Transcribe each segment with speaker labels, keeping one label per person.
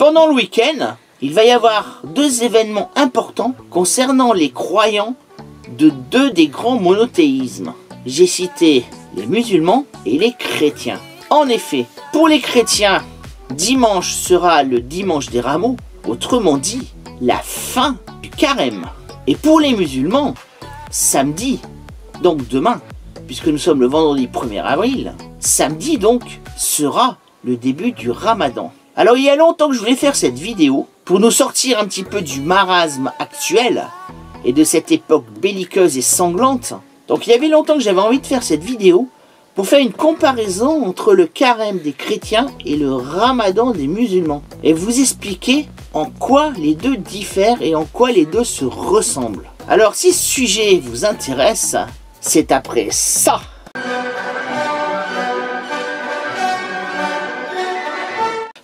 Speaker 1: Pendant le week-end, il va y avoir deux événements importants concernant les croyants de deux des grands monothéismes. J'ai cité les musulmans et les chrétiens. En effet, pour les chrétiens, dimanche sera le dimanche des rameaux, autrement dit, la fin du carême. Et pour les musulmans, samedi, donc demain, puisque nous sommes le vendredi 1er avril, samedi donc sera le début du ramadan. Alors il y a longtemps que je voulais faire cette vidéo pour nous sortir un petit peu du marasme actuel et de cette époque belliqueuse et sanglante. Donc il y avait longtemps que j'avais envie de faire cette vidéo pour faire une comparaison entre le carême des chrétiens et le ramadan des musulmans. Et vous expliquer en quoi les deux diffèrent et en quoi les deux se ressemblent. Alors si ce sujet vous intéresse, c'est après ça.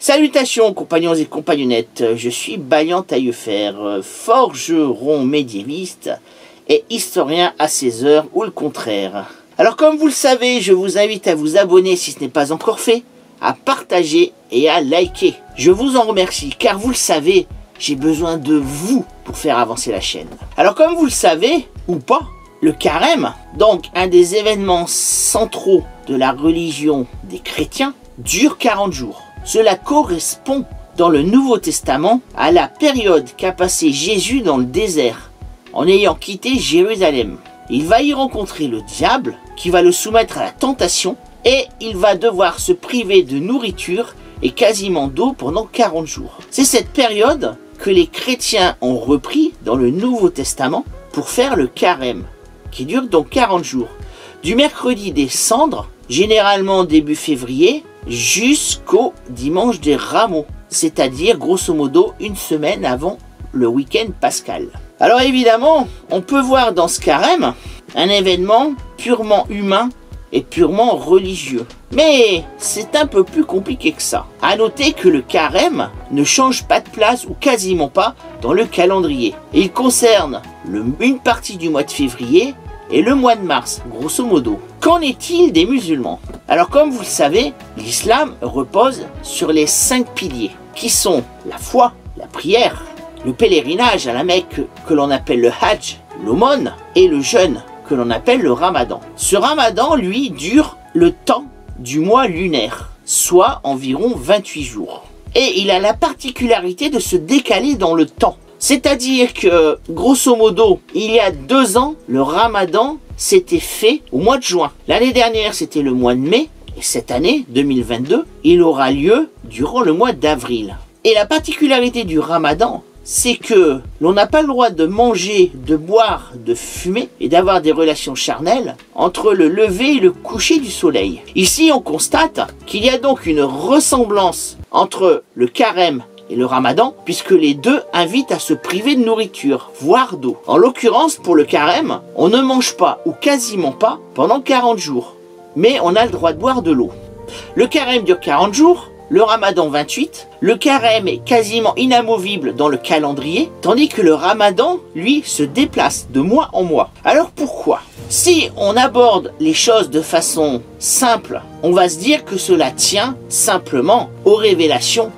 Speaker 1: Salutations compagnons et compagnonnettes, je suis Balian Taillefer, forgeron médiéviste et historien à ses heures ou le contraire. Alors comme vous le savez, je vous invite à vous abonner si ce n'est pas encore fait, à partager et à liker. Je vous en remercie car vous le savez, j'ai besoin de vous pour faire avancer la chaîne. Alors comme vous le savez, ou pas, le carême, donc un des événements centraux de la religion des chrétiens, dure 40 jours. Cela correspond dans le Nouveau Testament à la période qu'a passé Jésus dans le désert, en ayant quitté Jérusalem. Il va y rencontrer le diable qui va le soumettre à la tentation et il va devoir se priver de nourriture et quasiment d'eau pendant 40 jours. C'est cette période que les chrétiens ont repris dans le Nouveau Testament pour faire le carême, qui dure donc 40 jours. Du mercredi des cendres, généralement début février, jusqu'au dimanche des rameaux, c'est-à-dire grosso modo une semaine avant le week-end pascal. Alors évidemment, on peut voir dans ce carême un événement purement humain et purement religieux. Mais c'est un peu plus compliqué que ça. À noter que le carême ne change pas de place ou quasiment pas dans le calendrier. Et il concerne une partie du mois de février et le mois de mars, grosso modo. Qu'en est-il des musulmans? Alors comme vous le savez, l'islam repose sur les 5 piliers, qui sont la foi, la prière, le pèlerinage à la Mecque que l'on appelle le Hajj, l'aumône, et le jeûne que l'on appelle le ramadan. Ce ramadan, lui, dure le temps du mois lunaire, soit environ 28 jours. Et il a la particularité de se décaler dans le temps. C'est-à-dire que, grosso modo, il y a 2 ans, le ramadan s'était fait au mois de juin. L'année dernière, c'était le mois de mai. Et cette année, 2022, il aura lieu durant le mois d'avril. Et la particularité du ramadan, c'est que l'on n'a pas le droit de manger, de boire, de fumer et d'avoir des relations charnelles entre le lever et le coucher du soleil. Ici, on constate qu'il y a donc une ressemblance entre le carême et le ramadan, puisque les deux invitent à se priver de nourriture, voire d'eau. En l'occurrence, pour le carême, on ne mange pas, ou quasiment pas, pendant 40 jours. Mais on a le droit de boire de l'eau. Le carême dure 40 jours, le ramadan 28. Le carême est quasiment inamovible dans le calendrier, tandis que le ramadan, lui, se déplace de mois en mois. Alors pourquoi? Si on aborde les choses de façon simple, on va se dire que cela tient simplement aux révélations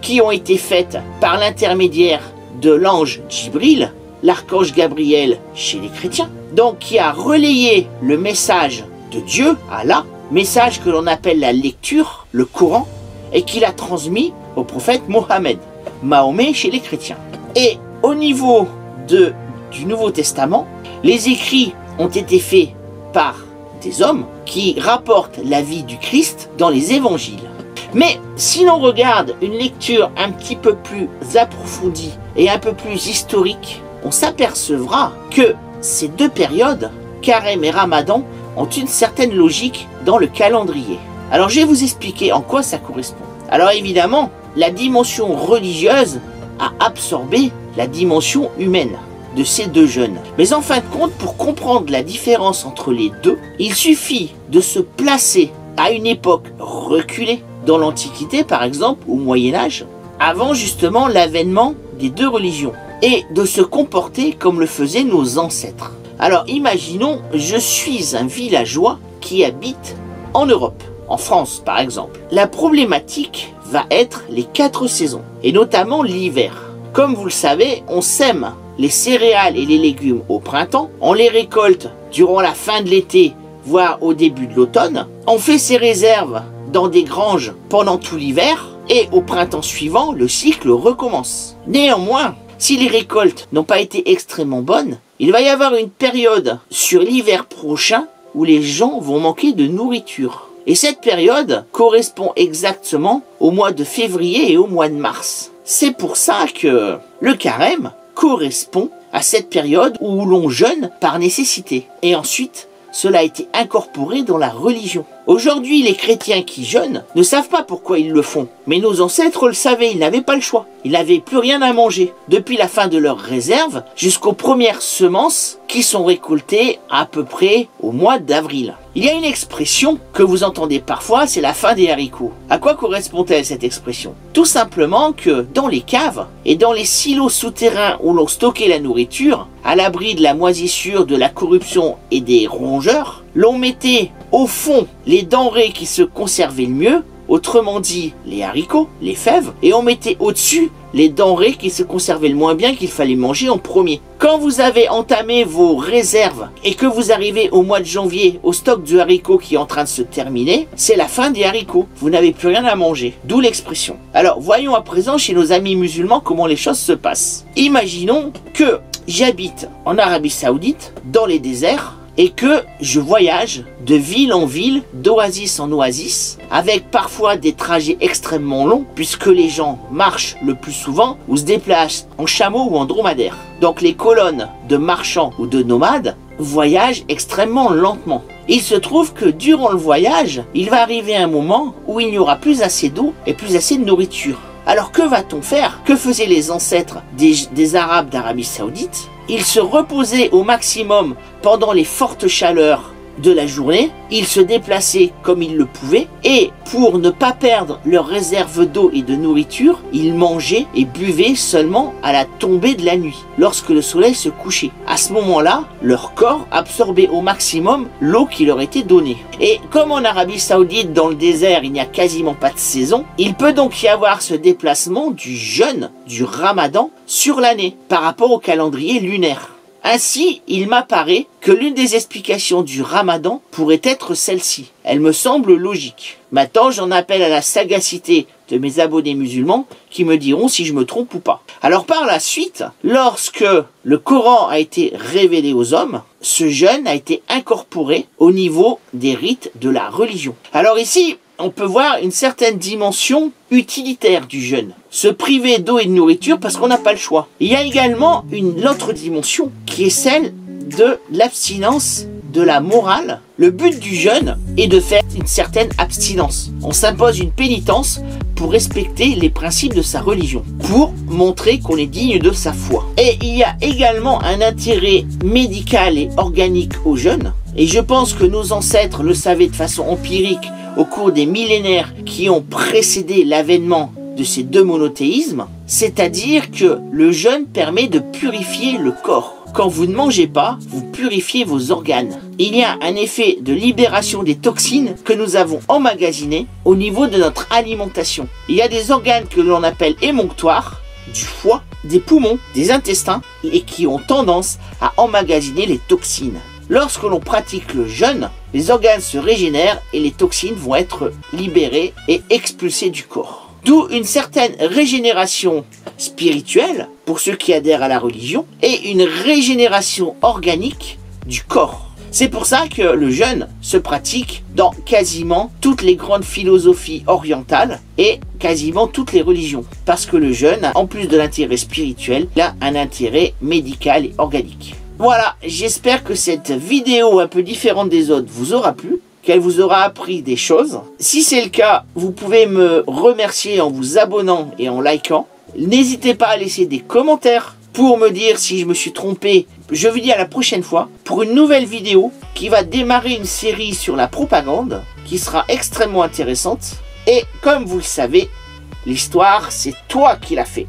Speaker 1: qui ont été faites par l'intermédiaire de l'ange Djibril, l'archange Gabriel chez les chrétiens, donc qui a relayé le message de Dieu, Allah, message que l'on appelle la lecture, le Coran, et qu'il a transmis au prophète Mohammed, Mahomet chez les chrétiens. Et au niveau du Nouveau Testament, les écrits ont été faits par des hommes qui rapportent la vie du Christ dans les évangiles. Mais si l'on regarde une lecture un petit peu plus approfondie et un peu plus historique, on s'apercevra que ces deux périodes, carême et ramadan, ont une certaine logique dans le calendrier. Alors je vais vous expliquer en quoi ça correspond. Alors évidemment, la dimension religieuse a absorbé la dimension humaine de ces deux jeûnes. Mais en fin de compte, pour comprendre la différence entre les deux, il suffit de se placer à une époque reculée, dans l'Antiquité par exemple, au Moyen-Âge, avant justement l'avènement des deux religions, et de se comporter comme le faisaient nos ancêtres. Alors imaginons, je suis un villageois qui habite en Europe, en France par exemple. La problématique va être les 4 saisons, et notamment l'hiver. Comme vous le savez, on sème les céréales et les légumes au printemps, on les récolte durant la fin de l'été, voire au début de l'automne, on fait ses réserves dans des granges pendant tout l'hiver, et au printemps suivant, le cycle recommence. Néanmoins, si les récoltes n'ont pas été extrêmement bonnes, il va y avoir une période sur l'hiver prochain où les gens vont manquer de nourriture. Et cette période correspond exactement au mois de février et au mois de mars. C'est pour ça que le carême correspond à cette période où l'on jeûne par nécessité. Et ensuite, cela a été incorporé dans la religion. Aujourd'hui, les chrétiens qui jeûnent ne savent pas pourquoi ils le font. Mais nos ancêtres le savaient, ils n'avaient pas le choix. Ils n'avaient plus rien à manger. Depuis la fin de leurs réserves jusqu'aux premières semences qui sont récoltées à peu près au mois d'avril. Il y a une expression que vous entendez parfois, c'est la fin des haricots. À quoi correspond-elle cette expression? Tout simplement que dans les caves et dans les silos souterrains où l'on stockait la nourriture, à l'abri de la moisissure, de la corruption et des rongeurs, l'on mettait au fond les denrées qui se conservaient le mieux, autrement dit les haricots, les fèves, et on mettait au-dessus les denrées qui se conservaient le moins bien, qu'il fallait manger en premier. Quand vous avez entamé vos réserves et que vous arrivez au mois de janvier au stock du haricot qui est en train de se terminer, c'est la fin des haricots. Vous n'avez plus rien à manger. D'où l'expression. Alors voyons à présent chez nos amis musulmans comment les choses se passent. Imaginons que j'habite en Arabie Saoudite, dans les déserts, et que je voyage de ville en ville, d'oasis en oasis, avec parfois des trajets extrêmement longs, puisque les gens marchent le plus souvent ou se déplacent en chameau ou en dromadaire. Donc les colonnes de marchands ou de nomades voyagent extrêmement lentement. Il se trouve que durant le voyage, il va arriver un moment où il n'y aura plus assez d'eau et plus assez de nourriture. Alors que va-t-on faire? Que faisaient les ancêtres des Arabes d'Arabie Saoudite? Ils se reposaient au maximum pendant les fortes chaleurs de la journée, ils se déplaçaient comme ils le pouvaient, et pour ne pas perdre leurs réserves d'eau et de nourriture, ils mangeaient et buvaient seulement à la tombée de la nuit, lorsque le soleil se couchait. À ce moment-là, leur corps absorbait au maximum l'eau qui leur était donnée. Et comme en Arabie Saoudite, dans le désert, il n'y a quasiment pas de saison, il peut donc y avoir ce déplacement du jeûne, du ramadan, sur l'année, par rapport au calendrier lunaire. Ainsi, il m'apparaît que l'une des explications du ramadan pourrait être celle-ci. Elle me semble logique. Maintenant, j'en appelle à la sagacité de mes abonnés musulmans qui me diront si je me trompe ou pas. Alors par la suite, lorsque le Coran a été révélé aux hommes, ce jeûne a été incorporé au niveau des rites de la religion. Alors ici, on peut voir une certaine dimension utilitaire du jeûne. Se priver d'eau et de nourriture parce qu'on n'a pas le choix. Il y a également une autre dimension qui est celle de l'abstinence de la morale. Le but du jeûne est de faire une certaine abstinence. On s'impose une pénitence pour respecter les principes de sa religion, pour montrer qu'on est digne de sa foi. Et il y a également un intérêt médical et organique au jeûne. Et je pense que nos ancêtres le savaient de façon empirique au cours des millénaires qui ont précédé l'avènement de ces deux monothéismes, c'est-à-dire que le jeûne permet de purifier le corps. Quand vous ne mangez pas, vous purifiez vos organes. Il y a un effet de libération des toxines que nous avons emmagasinées au niveau de notre alimentation. Il y a des organes que l'on appelle émonctoires, du foie, des poumons, des intestins, et qui ont tendance à emmagasiner les toxines. Lorsque l'on pratique le jeûne, les organes se régénèrent et les toxines vont être libérées et expulsées du corps. D'où une certaine régénération spirituelle pour ceux qui adhèrent à la religion et une régénération organique du corps. C'est pour ça que le jeûne se pratique dans quasiment toutes les grandes philosophies orientales et quasiment toutes les religions. Parce que le jeûne, en plus de l'intérêt spirituel, il a un intérêt médical et organique. Voilà, j'espère que cette vidéo un peu différente des autres vous aura plu, qu'elle vous aura appris des choses. Si c'est le cas, vous pouvez me remercier en vous abonnant et en likant. N'hésitez pas à laisser des commentaires pour me dire si je me suis trompé. Je vous dis à la prochaine fois pour une nouvelle vidéo qui va démarrer une série sur la propagande qui sera extrêmement intéressante. Et comme vous le savez, l'histoire, c'est toi qui l'as fait.